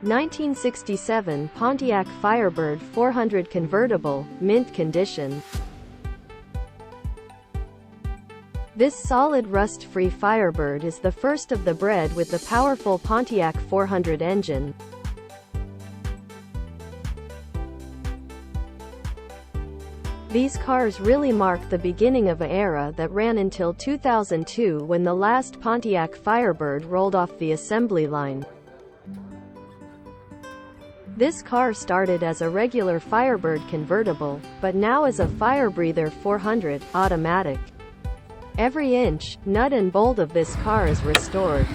1967 Pontiac Firebird 400 convertible, mint condition. This solid rust-free Firebird is the first of the breed with the powerful Pontiac 400 engine. These cars really mark the beginning of an era that ran until 2002 when the last Pontiac Firebird rolled off the assembly line. This car started as a regular Firebird convertible, but now is a Firebreather 400 automatic. Every inch, nut and bolt of this car is restored.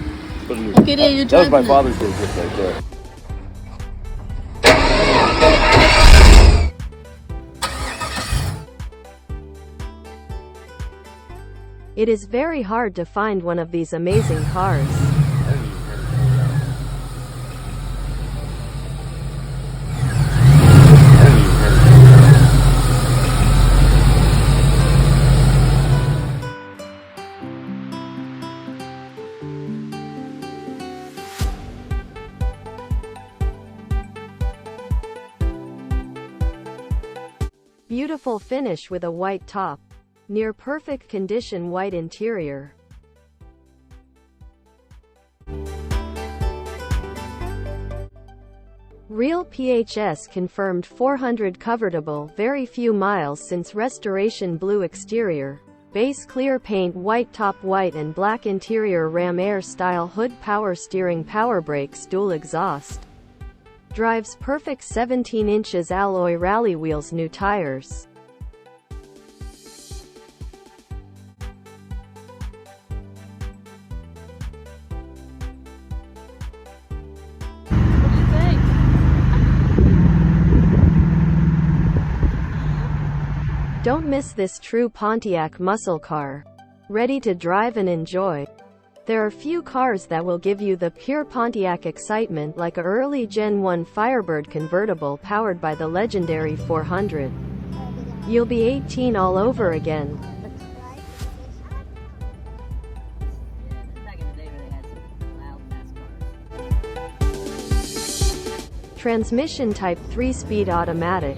Okay, there, you're that was my Father's Day gift right there. It is very hard to find one of these amazing cars. Beautiful finish with a white top. Near perfect condition white interior. Real PHS confirmed 400 convertible, very few miles since restoration. Blue exterior. Base clear paint, white top, white and black interior. Ram Air style hood, power steering, power brakes, dual exhaust. Drives perfect. 17 inches alloy rally wheels, new tires. Don't miss this true Pontiac muscle car. Ready to drive and enjoy. There are few cars that will give you the pure Pontiac excitement like a early Gen 1 Firebird convertible powered by the legendary 400. You'll be 18 all over again. Transmission type 3-speed automatic.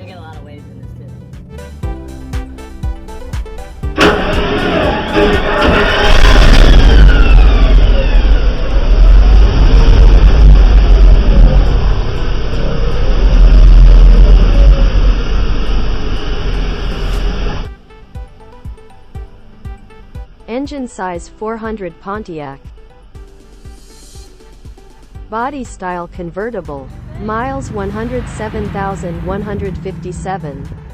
Engine size 400 Pontiac. Body style convertible. Miles 107,157.